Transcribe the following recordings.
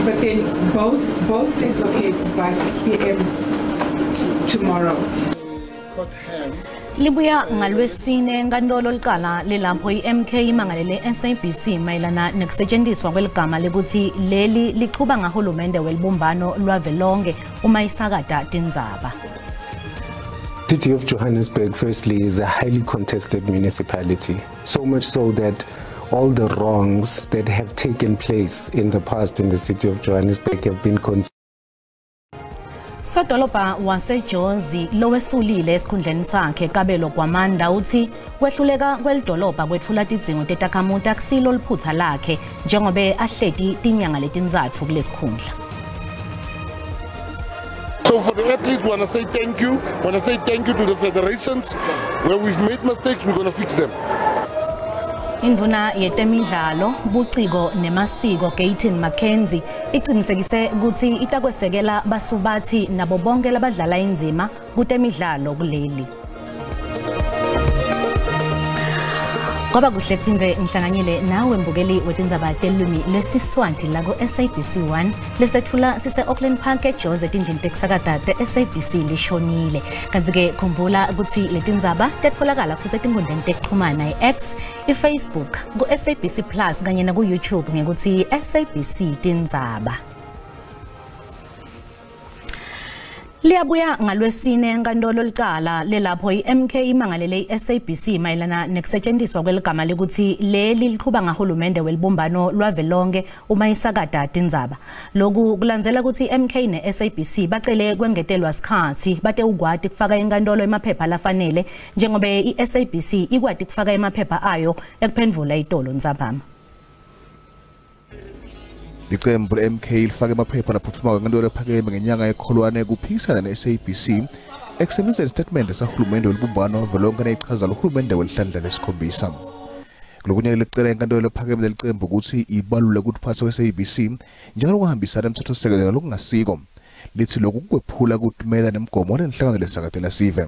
But then both sets of heads by 6 p.m. tomorrow. Libuya ngalwesine nkantolo liqala lelapho iMK imangalele SABC mayelana nekusetshenziswa kweligama lekuthi leli liqhuba ngahulumende welibumbano lwavelonke uma isakada tindzaba. City of Johannesburg firstly is a highly contested municipality, so much so that all the wrongs that have taken place in the past in the city of Johannesburg have been considered. Sodoloba waseJozi lowesulile esikhundleni sakhe Kabelo Gwamanda uthi kwehluleka kwelidolobha kwethula tidzingo tetakhamuti akusilo liphutsa lakhe njengobe ahleti tinyanga letinzatfu kulesikhundla. So for the athletes, we want to say thank you. We want to say thank you to the federations. Where we've made mistakes, we're going to fix them. Indvuna yetemidlalo buciko nemasiko Gayton Mackenzie iqinisekise ukuthi itakwesekela basubathi nabo bonke labadlala inzima kutemidlalo kuleli. Ngoba kuhle kuphindze ngihlanganyele nawe mbukeli wetindzaba telulwimi lwesiswati la ku SABC1 lesethula sise Auckland Park eJozi etindlini tekusakata te-SABC lishonile. Kanti ke khumbula ukuthi letindzaba tetfolakala futhi etinkundleni tekuxhumana iX, iFacebook, ku-SABC Plus kanye na ku-YouTube ngekuthi SABC tindzaba. Liyabuya ngalwesine nkantolo liqala lelapho iMK imangalele iSABC mayelana nekusetshenziswa kweligama lekuthi leli liqhuba ngahulumende welibumbano lwavelonke uma isakada tindzaba. Lokhu kulandzela ukuthi iMK neSABC bacele kwengetelwa isikhathi bate ukwati kufaka inkantolo emaphepha lafanele njengobe iSABC ikwati kufaka emaphepha ayo ekuphendvula itolo ntsambama. Licembu le-MK lifake emaphepha laphuthuma kwenkantolo ephakeme ngenyanga yekholwane kuphikisana ne-SABC ekusebenzisa isitatimende sahulumende welibumbano wavelonke neyichaza lohulumende welihlandla lesikhombisa. Kulokunye licela inkantolo ephakeme lelicembu ukuthi ibalule ukuphatha kwe-SABC njalo kuhambisana emthethosisekelo nalokungasiko. Lithi lokhu kwephula kutimela nemigomo lenhlangano lesakatela sive.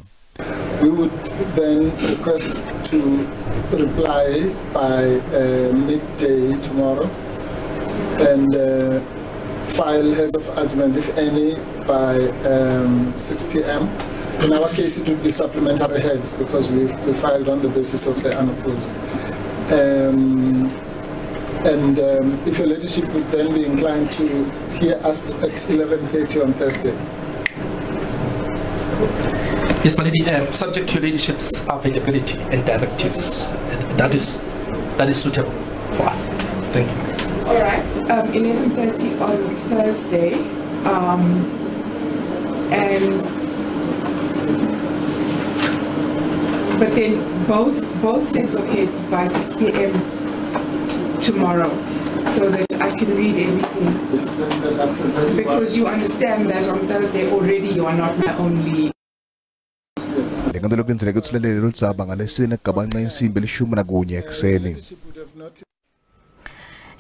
We would then request to reply by midday tomorrow and file heads of argument, if any, by 6 p.m. In our case, it would be supplementary heads because we filed on the basis of the unopposed. If your leadership would then be inclined to hear us at 11:30 on Thursday. Yes, my lady, subject to leadership's availability and directives, that is suitable for us. Thank you. All right, 11:30 on Thursday, but then both sets of heads by 6 p.m. tomorrow, so that I can read everything. Because you understand that on Thursday already you are not my only. Lenkantolo kwenzeka ukuthi lelo ludzaba ngalesine gabanqa insimbi lishumi nakunye ekuseni.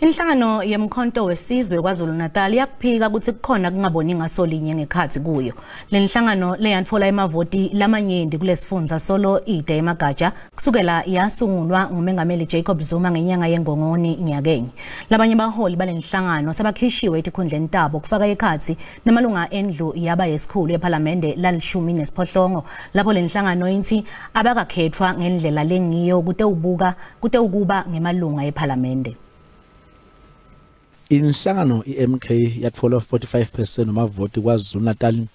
Inhlangano yemkhonto wesizwe kwaZulu Natal yakuphika ukuthi kukhona kungaboni ngasolinye ngekhathi kuyo. Le nhlangano leyantfola emavoti lamanyenti kulesifundza solo ide emagatsha kusukela yasungulwa ngumengameli Jacob Zuma ngenyanga yeNgongoni nyakenye. Labanye baholi bale nhlangano sabakhishiwe etikhundleni tabo kufaka ekhathi namalunga endlu yaba yesikhulu eParliament lalishumi nesiphohlongo lapho le nhlangano ithi abakakhethwa ngendlela lengiyo kute ukuba ngemalunga eParliament. Inhlangano iMK yatfola 45% amavoti kwaZulu Natal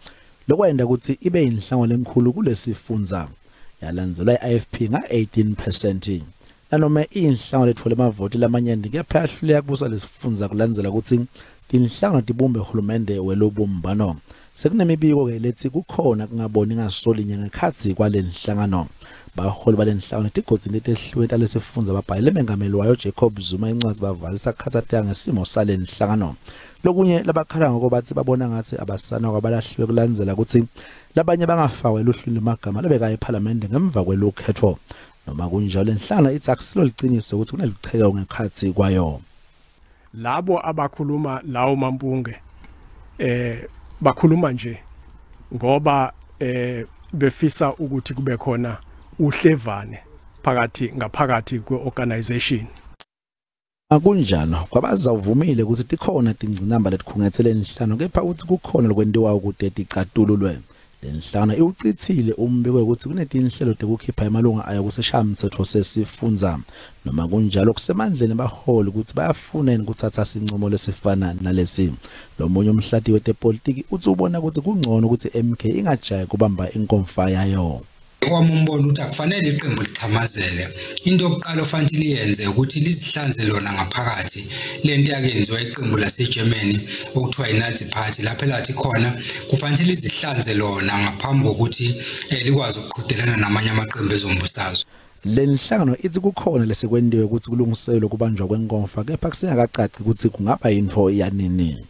lokwenda ukuthi ibe inhlangano lenkulu kulesifundza yalandzelwa iIFP nga 18%. Nanoma inhlangano letfola amavoti lamanyenti kepha yahluleka kubusa lesifundza kulandzela ukuthi inhlangano tibumbe uhulumende welobumbano. Sekunemibiko ke lethi kukhona kungaboni ngasolinye ngekhathi kwale nhlangano. Baholi bale nhlangano tigodzi letehliwe talesifundza babhayile mengameli wayo Jacob Zuma incwazi bavalisa khathatha ngesimo sale nhlangano. Lokunye labakhala ngokubathi babona ngathi abasana kwabalahliwe kulandzela ukuthi labanye bangafakwe luhlwini magama lebeka eParliament ngemva kwelokhetho. Noma kunjalo lenhlangano ithi akusilo liqiniso ukuthi kunelicheka ngekhathi kwayo. Labo abakhuluma lawo mampunge bakhuluma nje ngoba befisa ukuthi kube khona uhlevane ngaphakathi kwe-organization. Akunjalo kwabazavumile ukuthi tikhona tingcinamba letikhungethele enhlano kepha uthi kukhona lokwentiwa ukuthi ticatululwe lenhlano iwucithile umbiko ukuthi kunetinhlelo tekukhipha emalunga ayo kuseshamthetho sesifundza noma kunjalo kusemandleni baholi ukuthi bayafuna ukuthatha isinqumo lesifana nalesi lo munye umhlati wetepolitiki uthi ubona ukuthi kungcono ukuthi MK ingajayi kubamba inkomfa yayo. Wamumbono ukuthi akufanele iqembu liqhamazele into yokuqala ofanele liyenze ukuthi lizihlanze lona ngaphakathi lento yakenziwa iqembu laseGermany okuthiwa iNazi Party lapha lathi khona kufanele lizihlanze lona ngaphambi kokuthi likwazi ukuqhudelana namanye amaqembu ezombusazwe. Lenhlangano ithi kukhona lesekwendiwe ukuthi kulungiselwe kubanjwa kwenkomfa kepha kusengakacaci ukuthi kungaba yinto yanini.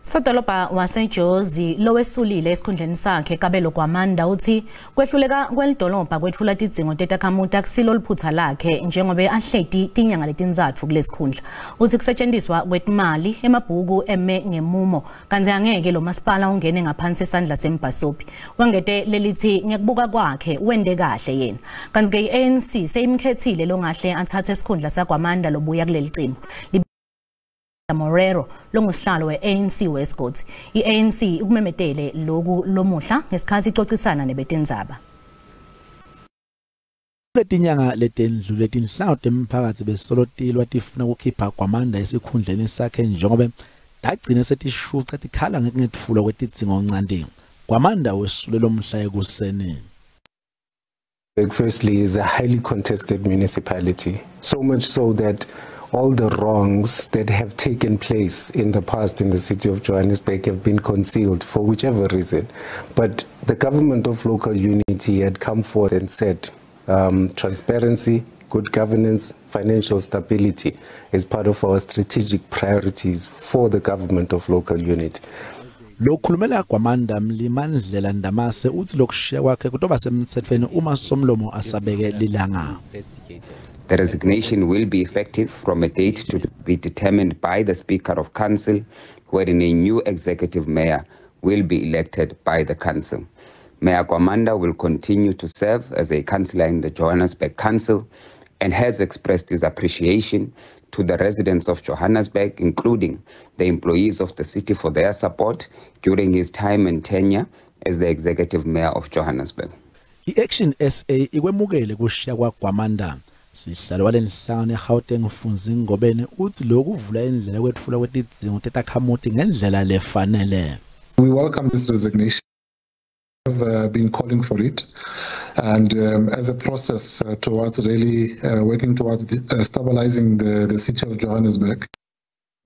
Sodolobha waseJozi lowesulile esikhundleni sakhe Kabelo Gwamanda uthi kwehluleka kwelidolobha kwethula tidzingo tetakhamuti akusilo liphutha lakhe njengoba ahleti tinyanga letinzatfu kulesikhundla uthi kusetshenziswa kwetimali emabhuku eme ngemumo kanti angeke lo masipala ungene ngaphansi esandla sembhasopi wengete lelithi ngekubuka kwakhe wende kahle yena kanti ke iANC seyimkhethile longahle athathe isikhundla saGwamanda lobuya kuleli qembu Morero longusihlalo weANC Westcoast iANC ukumemetele loku lomuhla ngesikhathi ixoxisana nebetendzaba letinyanga letendlu letinhlalo temphakathi besolotilwa tifuna ukukhipha Gwamanda esikhundleni sakhe njengoba dagcina setishuca tikhala ngekungethula kwetidzingo ncandi Gwamanda wesule lomhla ekuseni. Firstly, is a highly contested municipality, so much so that all the wrongs that have taken place in the past in the city of Johannesburg have been concealed for whichever reason. But the government of local unity had come forward and said transparency, good governance, financial stability is part of our strategic priorities for the government of local unity. Lokhulumela Gwamanda Mlimandlela Ndamase uthi lokushiya kwakhe kutoba semthethweni uma somlomo asabeke lilanga. The resignation will be effective from a date to be determined by the Speaker of Council, wherein a new executive mayor will be elected by the council. Mayor Gwamanda will continue to serve as a councillor in the Johannesburg Council and has expressed his appreciation to the residents of Johannesburg, including the employees of the city, for their support during his time and tenure as the executive mayor of Johannesburg. I-Action SA ikwemukele kushiya kwaGwamanda. Sihlalo walenhlangano eGauteng uFunzi Ngobeni uthi lokuvula indlela kwethula kwetidzingo tetakhamuti ngendlela lefanele. We welcome this resignation. Have been calling for it, and as a process towards really working towards stabilizing the city of Johannesburg.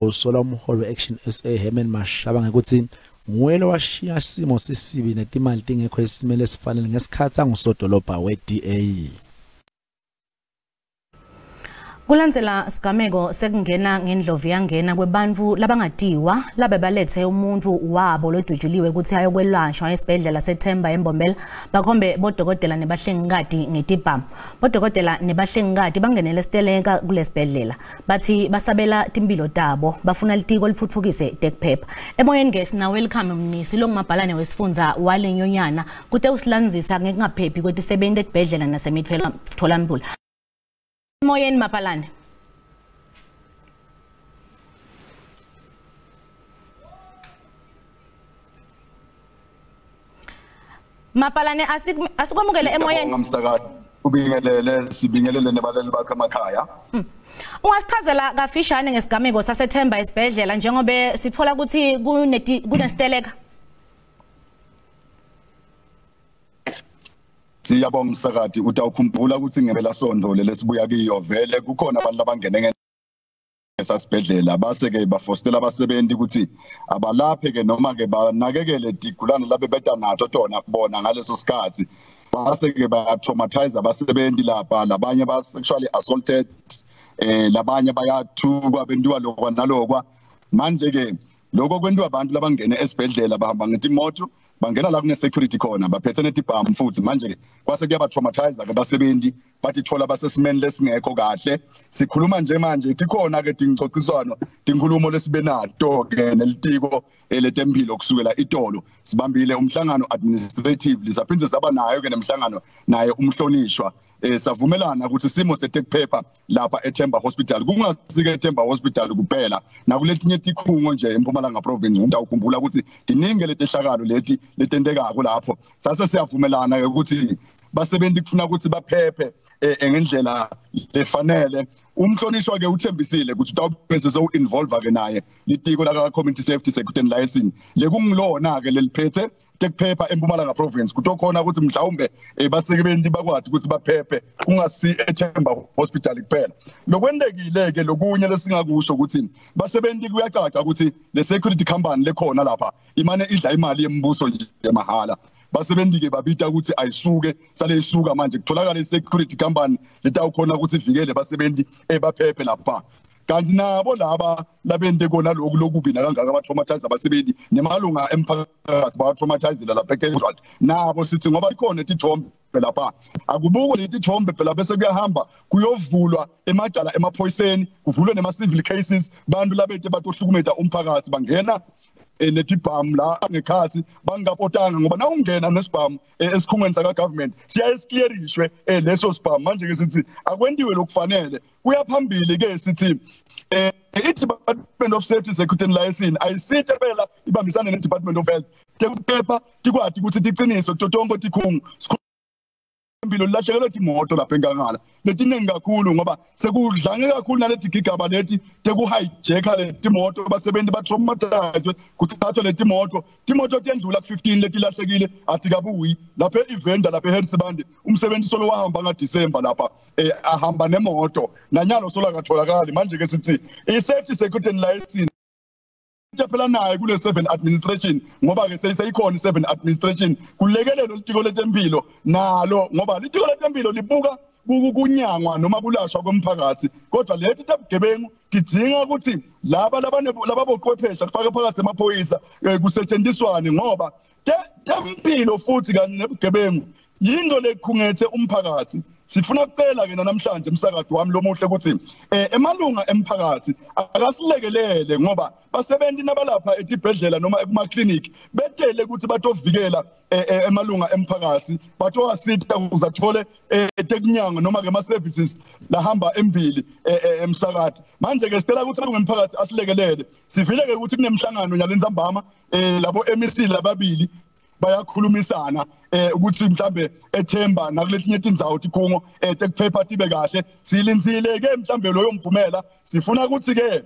Usola umholi we-Action SA Herman Mashaba ngekuthi nguwelo washiya simo sisibi netimali tingekho esimele esifanele ngesikhathi angusodolobha we-DA. Kulandzela sigameko sekungena ngendlovu yangena kwebantfu labangatiwa labebalethe umuntu wabo lodujuliwe ukuthi ayokwelashwa esibhedlela seThemba eMbombela bakhombe bodokotela nebahlengikati ngetibhamu bodokotela nebahlengikati bangenele esiteleka kulesibhedlela bathi basabela timpilo tabo bafuna litiko litfutfukise tekuphepha emoyeni ngesina welcome mnisi longumabhalane wesifundza walenyonyana kute usilandzisa ngekungaphephi kwetisebenzi etibhedlela nasemitholampilo. Moyen Mapalane. Mapalane asikwamukele emoyeni. Ngamsakade ubingelele sibingelele nebalali bakhe emakhaya. Ungasichazela kafishane ngesigameko saseThemba esibhedlela njengoba sitfola ukuthi kunesiteleka. Siyabonga Msakade utawukhumbula ukuthi ngempela sonto lesibuya kiyo vele kukhona abantu abangene ngesasibhedlela base ke bafostela abasebenzi ukuthi abalaphe ke noma ke banakekele digulane labe beta nato tona bona ngaleso sikhathi base ke ba traumatize abasebenzi lapha labanye ba sexually assaulted labanye bayathuka bendiwa lokwa nalokwa manje ke lokho kwentiwa abantu labangene esibhedlela bahamba ngetimoto bangena la kune security khona baphethe netibhamu futhi manje kwase kuyaba traumatizer ke basebenzi bathi thola basesimeni lesingekho kahle sikhuluma nje manje tikhona ke dingicociswano dinkhulumo lesibenato ke nelitiko letempilo kusukela itolo sibambile umhlangano administrative lisaphinze saba nayo ke nemhlangano naye umhlonishwa savumelana ukuthi simo setechpaper lapha eThemba Hospital kungasike eThemba Hospital kuphela nakuletinye tikhungo nje eMpumalanga province unta ukhumbula ukuthi diningi letehlakalo leti letendekako lapho sase siyavumelana ukuthi basebenzi kufuna ukuthi baphephe ngendlela lefanele umhlonishwa ke uthembisile ukuthi utawubese so involve ke naye litiko la community safety security license lekungilona ke leliphethe techpaper eMpumalanga province kutokhona ukuthi mhlawumbe basebenzi bakwathi ukuthi baphephe kungasi eThemba Hospital kuphela lokwendekile ke lokunye lesingakusho ukuthi basebenzi kuyacaca ukuthi le security company lekhona lapha imane idla imali yembuso nje mahala basebenzi ke babita ukuthi ayisuke sale isuka manje kutholakala i-security company letawukhona ukuthi ivikele basebenzi ebaphephe lapha kanti nabo laba labende kona lokubi nakangaka abatraumatize abasebenzi nemalunga emphakathi batraumatize lapha eCasual nabo sithi ngoba ikhona itithombe lapha akubukwe letithombe phela bese kuyahamba kuyovulwa emajala emaphoyiseni kuvulwe nema-civil cases bantu labethe batohlukumeza umphakathi bangena netibhamu la ngekhathi bangapotanga ngoba na ungena nesibhamu esikhungweni saka government siyayesikierishwe leso sibhamu manje ke sithi akwendiwe lokufanele kuyaphambili ke sithi i-Department of Safety Security and License ayisithi phela ibambisane ne-Department of Health tekuphepha tikwathi ukuthi tiqiniswe kutotongo tikhungu impilo lahlekelwe imoto lapha enkangala letiningi kakhulu ngoba sekudlange kakhulu naleti gigaba leti teku hijacka leti moto basebenzi batraumatizwe kuthathwa leti moto tiyendlula ku15 leti lahlekile atikabuyi lapha evenda lapha eHertsband umsebenzi solo wahamba ngaDisemba lapha ahamba nemoto nanyalo solo akatholakali manje ke sithi i-safety security and license phela naye kule 7 administration ngoba ke seyikhona i7 administration kulekelelo litiko letempilo nalo ngoba litiko letempilo libuka kunyangwa noma kulashwa kwemphakathi kodwa lethi tabugebengu tidinga ukuthi laba boqwephesha kufaka phakathi emaphoyisa kusetshenziswane ngoba tempilo futhi kanye nebugebengu yinto lekhungethe umphakathi sifuna ukucela ke namhlanje umsakazi wami lomuhle ukuthi emalunga emphakathi akasilekelele ngoba basebenzi nabalapha etibhedlela noma ekuma clinic betele ukuthi batovikela emalunga emphakathi batowasitha ukuzathole tekunyanga noma ke ama services lahamba embili emsakathi manje ke sicela ukuthi amalunga emphakathi asilekelele sivile ke ukuthi kunemhlangano nyalendzambama labo MEC lababili bayakhulumisana ukuthi mhlambe eThemba nakuletinye tindzawo tikhungo techpaper tibe kahle silinzile ke mhlambe loyo mphumela sifuna ukuthi ke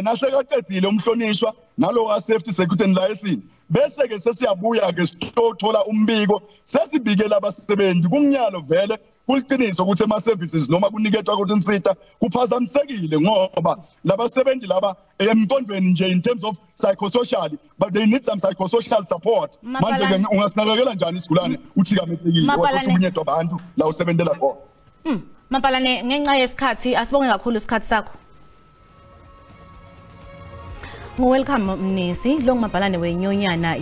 nasekaqedile umhlonishwa nalo wa safety security and license bese ke sesiyabuya ke sitothola umbiko sesibikela abasebenzi kumnyalo vele kuliqiniso ukuthi ema services noma kuniketwa ukuthi insita kuphazamisekile ngoba labasebenzi laba emqondweni nje in terms of psychosocial but they need some psychosocial support manje ke ungasinakekela njani isigulane uthikamekile wakubunyedwa abantu la usebenzela khona Mapalane ngenxa yesikhathi asibonge kakhulu isikhathi sakho Welcome Mnisi lokumabhalane wenyonyana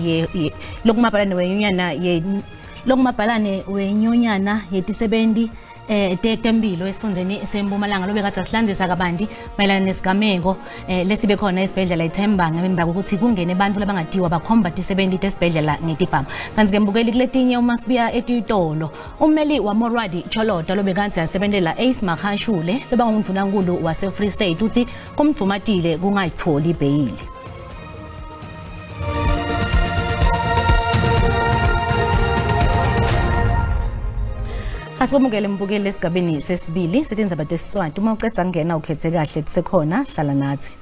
lokumabhalane wenyonyana yetisebenzi tetempilo esifundzeni seMpumalanga lobekade sihlanzisa kabandi mayelana nesigameko lesibe khona esibhedlela eThemba ngemva kokuthi kungene abantu labangadiwa bakhomba tisebenzi tesibhedlela ngetibhamu kanti ke mbukeli kuletinye uma sibiya etitolo ummeli waMorwadi Choloda lobekade asebenzela Ace Mahashule lobangumvunankulu wase Free State uthi kumvumatile kungayitholi bail Asibukele mbukele esigabeni sesibili sithi indzaba tesiswati uma uceda ngena ukhethe kahle tisekhona hlala nathi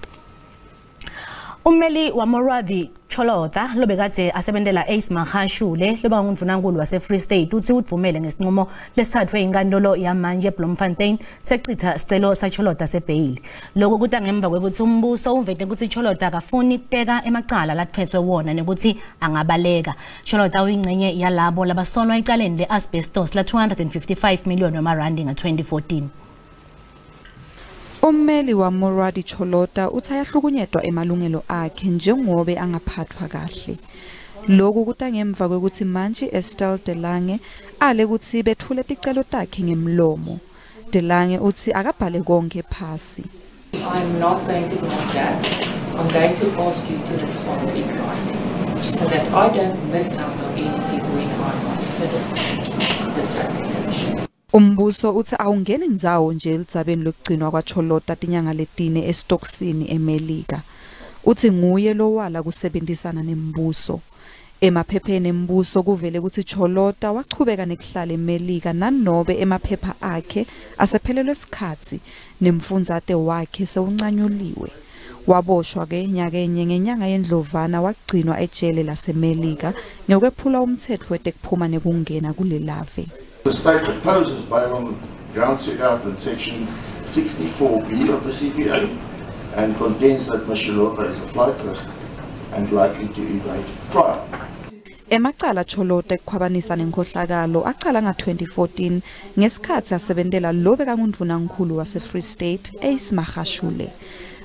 Ummeli waMorwadi Choloda lobekade asebenzela Ace Mahashule loba ngumvunankulu wase Free State uthi udvumele ngesinqumo lesithathwe inkantolo yamanje eBloemfontein secitha sicelo saCholoda sebail lokho kuthi ngemva kwekuthi umbuso uvete ukuthi Choloda akafuni ukuteka emacala lathweswe wona nekuthi angabaleka Choloda uyingcenye yalabo labasolwa icaleni leasbestos la 255 million wamarandi nga2014 Ummeli waMorwadi Choloda uthi ayahlukunyedwa emalungelo akhe njengoba angaphathwa kahle. Lokhu kutangemva kwekuthi manje Estelle De Lange ale ukuthi bethule ticelo takhe ngemlomo. De Lange uthi akabhale konke phasi. I'm not going to grant that. I'm going to ask you to respond in writing so that I don't miss out on anything when I consider this application. Umbuso uthi awungena indzawo nje elitsabeni lokugcinwa kwaCholota tinyanga letine eStoksini eMelika. Uthi nguye lowala kusebenzisana nembuso. Emaphepheni embuso kuvele ukuthi Cholota wachubeka nekuhlala eMelika nanobe emaphepha akhe asephelelwe isikhathi nemfundzate wakhe sewuncanyuliwe. Waboshwa ke nyaka enye ngenyanga yendlovana wagcinwa ejele laseMelika ngokwephula umthetho wetekuphuma nekungena kulelave. The state opposes bail on grounds set out in section 64B of the CPA and contends that Ms. Cholota is a flight risk and likely to evade trial. Emacala Cholota ekukhwabanisa nenkhohlakalo aqala nga-2014 ngesikhathi asebentela lo bekangundvunankhulu wase-Free State Ace Magashule.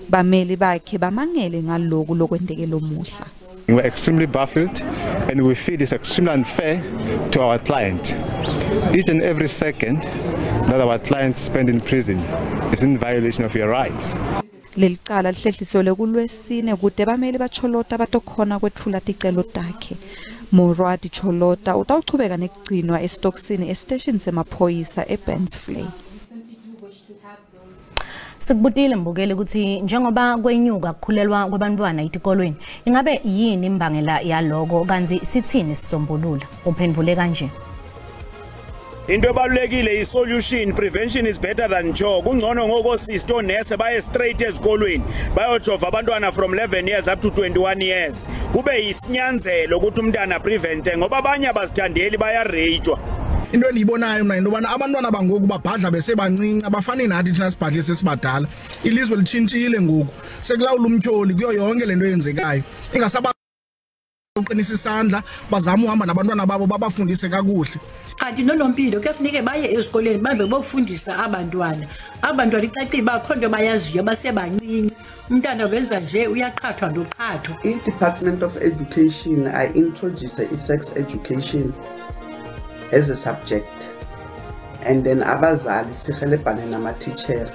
Bameli bakhe bamangele ngaloku lokwendeke lomuhla. We're extremely baffled and we feel it's extremely unfair to our client. Each and every second that our client spent in prison is in violation of your rights. Lelicala lihlehliselwe kulwesine kude bameli baCholota batokhona kwetfula ticelo takhe. Morati Cholota utawuchubeka nekugcinwa eStoksini estation semaphoyisa eBurnsvlei. Sikubutile mbukeli ukuthi njengoba kwenyuka ukukhulelwa kwabantwana etikolweni ingabe yini imbangela yaloko kanti sithini isisombululo uphendvule kanje. Into ebalulekile isolution prevention is better than cure. Kungcono ngoko sister nurse baye straight ezikolweni bayojova abantwana from 11 years up to 21 years. Kube isinyanzelo ukuthi umntana prevent ngoba abanye abazithandeli bayarejwa. Into endiyibonayo mna into yobana abantwana bangoku babhadla besebancinci abafani nathi thina sibhadle sesibadala. Ilizwe litshintshile ngoku sekulawula umtyholi kuyo yonke lento eyenzekayo. Ingasaba uqinisa isandla bazama uhamba nabantwana babo babafundise kakuhle. Kanti nonompilo kuyafuneka baye ezikoleni babe bofundisa abantwana. Abantwana icacile bakhonto bayaziyo basebancinci. Umntana wenza nje uyaqhathwa ndoqhathwa. I-Department of Education I introduce i-sex education as a subject, and then abazali sihelebhane nama-teacher.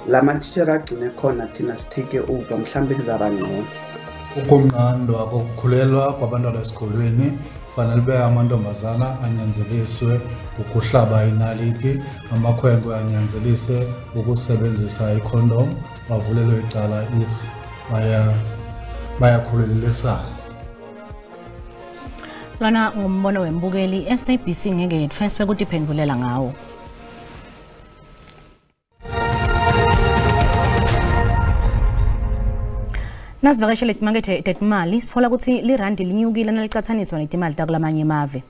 Lama-teacher agcine khona thina sitake over mhlambe kuzaba ngcono. Ukumnqandwa kokukhulelwa kwabantwana esikolweni fanele be amantombazana anyanzeliswe ukuhlaba inaliti, amakhwenkwe anyanzelise ukusebenzisa ikhondom, bavulelwe icala if bayakhulelelisana. Lona ngumbono wembukeli SABC ngeke transfer ukuthi iphendvulela ngawo. Nasivakashele imakethe etimali sitfola ukuthi lirandi linyukile nalicathaniswa netimali takulamanye emave.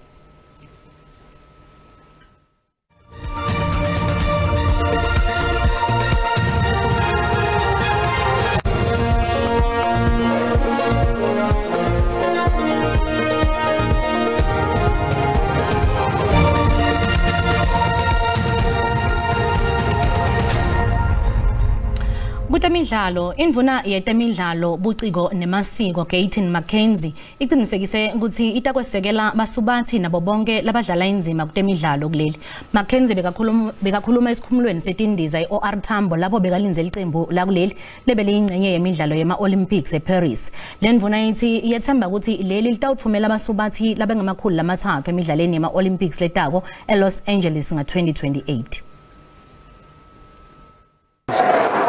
Kutemidlalo indvuna yetemidlalo buciko nemasiko Gaten McKenzie iqinisekise ukuthi itakwesekela basubathi nabo bonke labadlala inzima kutemidlalo kuleli. McKenzie bekakhuluma esikhumulweni setindiza iOR Tambo lapho bekalinze iqembu la kuleli lebele ingcenye yemidlalo yema Olympics eParis. Lendvuna ithi yethemba ukuthi leli litawuthumela abasubathi labengamakhulu lamathathu emidlalweni yema Olympics letako eLos Angeles nga-2028.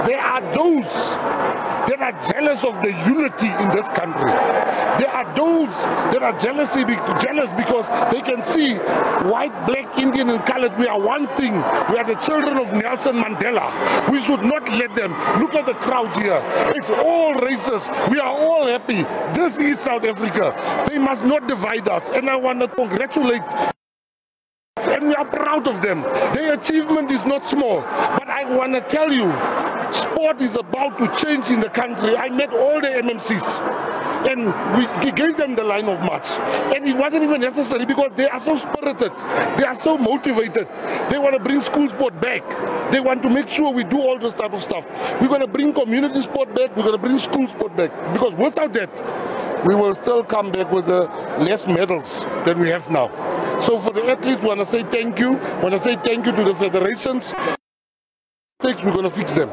There are those that are jealous of the unity in this country. There are those that are jealous because they can see white, black, Indian and colored. We are one thing. We are the children of Nelson Mandela. We should not let them. Look at the crowd here. It's all races. We are all happy. This is South Africa. They must not divide us. And I want to congratulate. And we are proud of them. Their achievement is not small. But I want to tell you, sport is about to change in the country. I met all the MMCs and we gave them the line of march. And it wasn't even necessary because they are so spirited. They are so motivated. They want to bring school sport back. They want to make sure we do all this type of stuff. We're going to bring community sport back. We're going to bring school sport back. Because without that, we will still come back with less medals than we have now. So for the athletes, we want to say thank you. We want to say thank you to the federations. We're going to fix them.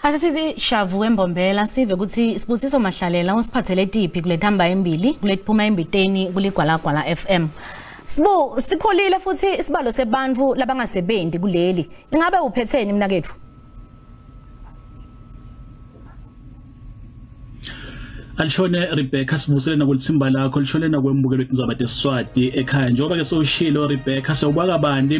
Asisithi Shavu Embombela sive ukuthi Sibusiso Mahlalela usiphathele tipi kulethamba embili kulethphuma embiteni kuligwalagwala FM. Sibu sikholile futhi isibalo sebantfu labangasebenzi kuleli. Ingabe uphetheni mnakethu? Alishone Rebecca sibusele nakulithimba lakho lishone nakwembukelo etizaba teswati ekhaya njengoba ke soshilo Rebecca sewubaka bandi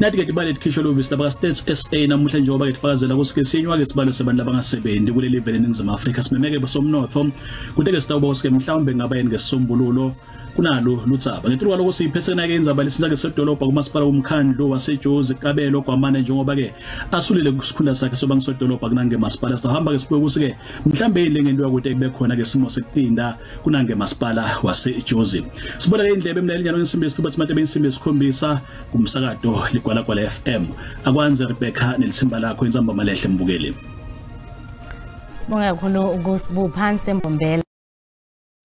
nathi ke tibale tikhisho lovisi laba States SA namuhla njengoba ke tifakazela kusikezinywa ke sibalo sebantu labangasebenzi kuleli level eningizimu Afrika simemeke bosomnotho kuteke sitawuba usike mhlawumbe ngabayeni ngesombululo kunalo lutsaba ngethuba lokho siyiphesena ke inzaba lesinza ke sedolobha kumasipala kumkhandlo waseJozi Kabelo kwamane njengoba ke asulile kusikhunda sakhe sobangisodolobha kunange masipala sihamba ke sibuye kusike mhlambe ilengento yakuthi ekube khona ke simo sekutinda kunange masipala waseJozi sibona ke indlebe emlaleli njalo insimbi esithuba simathe bensimbi esikhombisa kumsakado ligwalagwala FM akwanze Rebecca nelithimba lakho inzamba malehle mbukeli Sibonga kakhulu ukusibu phansi Embombela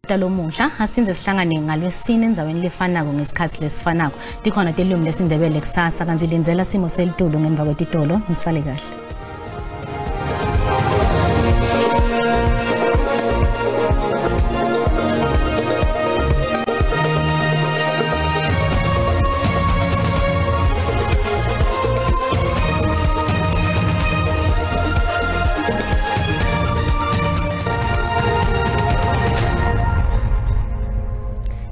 Talomusha asiphinze sihlangane ngalwesine enzaweni lefanako ngesikhathi lesifanako dikhona telumi lesindebele kusasa kanzi lenzela simo selitulo ngemva kwetitolo nisale kahle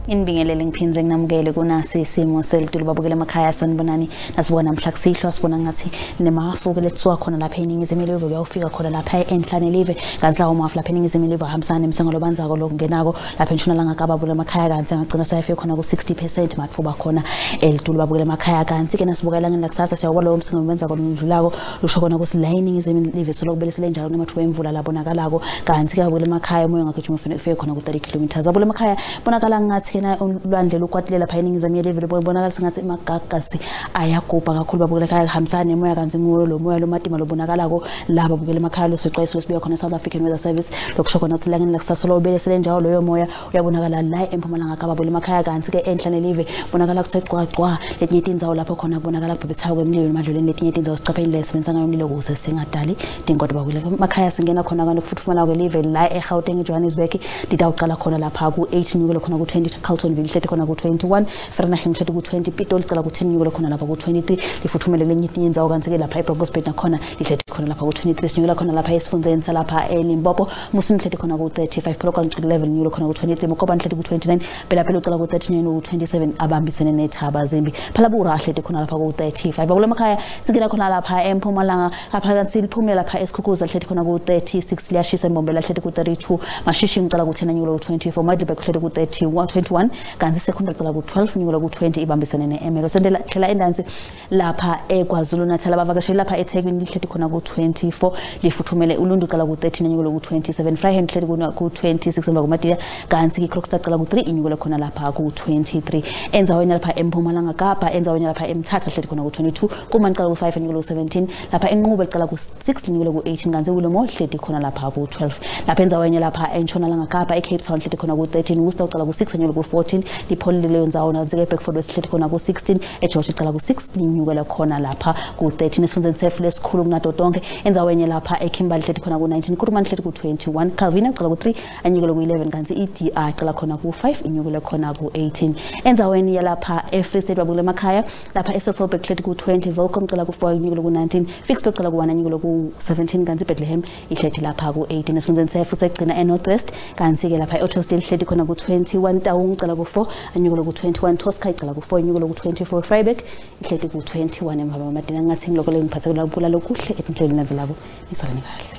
Inbingelele ngiphinze nginamukele kunasi isimo selitulo babukele emakhaya sanibonani nasibona namhla kusihlwa sibona ngathi nemafu letsuka khona lapha eningizimu elive kuyafika khona lapha enhlane live kanzla umafu lapha eningizimu elive hambisana emsengo lobanzako lokungenako lapha entshonalanga kababule emakhaya kanzi ngagcina sayafika khona ku 60% matfuba khona elitulo babukele emakhaya kanzi ke nasibukela ngeni lakusasa siyawubona lo msengo lobanzako oludlulako lusho khona ukuthi la eningizimu elive solokubelesele njalo nemathuba emvula labonakalako kanzi ke babukele emakhaya moyo ngagijima ufike khona ku 30 km babukele emakhaya bonakala ngathi kena ulwandle lukwatilela phayini ngizami yelevele bonakala singathi emagagasi ayagubha kakhulu babukela ekhaya kuhambisana nemoya kanzi nguwo lo moya lo matima lobonakalako laba babukela emakhaya losixwayiso lesibuya khona South African Weather Service lokusho khona ukuthi langeni lakusasa lo belesele njalo loyo moya uyabonakala la eMpumalanga kababule emakhaya kanzi ke enhlane live bonakala kuseqwaqwa letinye indzawo lapho khona bonakala kubethawo kwemlilo emadleleni letinye indzawo sicapheni la sebenzisa ngayo umlilo kuze singadali dingodo babukela emakhaya singena khona kanti kufuthumala kwelive la eGauteng eJohannesburg lidawuqala khona lapha ku 8 nyukelo khona ku 20 Carltonville hlete khona ku 21 Vereeniging hlete ku 20 Pitoli cala ku 10 nyukelo khona lapha ku 23 lifuthumele lenye indzawo kanzi ke lapha eBronkosbet nakhona lihlete khona lapha ku 23 nyukela khona lapha esifundzeni salapha eLimpopo Musini hlete khona ku 35 Polokwane 11 nyukelo khona ku 23 Mokopane hlete ku 29 Belapelo cala ku 39 ku 27 abambisene neThaba Zimbi Phalabura hlete khona lapha ku 35 bakule emakhaya singena khona lapha eMpumalanga lapha kansi liphumela lapha esikhukhuza hlete khona ku 36 liyashisa eMbombela hlete ku 32 Mashishi ngicala ku 10 nyukelo ku 24 Middelburg hlete ku 21 kanzi secondary cala ku 12 nyukelo ku 20 ibambisene neEmelo sendela hlela endanzi lapha eKwaZulu Natal abavakasheli lapha eThekwini lihlete khona ku 24 lifuthumele uLundu cala ku 13 nyukelo ku 27 Vryheid hlete ku 26 emva koMadiya kanzi ke Kroonstad cala ku 3 nyukelo khona lapha ku 23 enzaweni lapha eMpumalanga Kapa enzaweni lapha eMthatha hlete khona ku 22 kuMani cala ku 5 nyukelo ku 17 lapha eNqube cala ku 6 nyukelo ku 18 kanzi uLomo hlete khona lapha ku 12 lapha enzaweni lapha eNtshonalanga Kapa eCape Town hlete khona ku 13 Worcester cala ku 6 nyukelo ku 14 lipholile leyo nzawo nanzi ke Beckford wesihlete khona ku 16 eGeorge cala ku 6 nyukela khona lapha ku 13 esifundeni sefu lesikhulu kunato tonke enzaweni lapha eKimberley hlete khona ku 19 Kurumane hlete ku 21 Calvin cala ku 3 anyukela ku 11 kanzi iDI cala khona ku 5 inyukela khona ku 18 enzaweni yalapha eFree State babukele emakhaya lapha eSasolburg hlete ku 20 Welcome cala ku 4 inyukela ku 19 Vicksburg cala ku 1 inyukela ku 17 kanzi Bethlehem ihlete lapha ku 18 esifundeni sefu segcina eNorthwest kanzi ke lapha eOttersdale hlete khona ku 21 Taung cala ku 4 anyukela ku 21 Toskai cala ku 4 inyukela ku 24 Vryburg ihlete ku 21 emva kwamadina ngathi ngiloko lengiphathe kulabo kuhle etinhlelweni nazo labo isakani kahle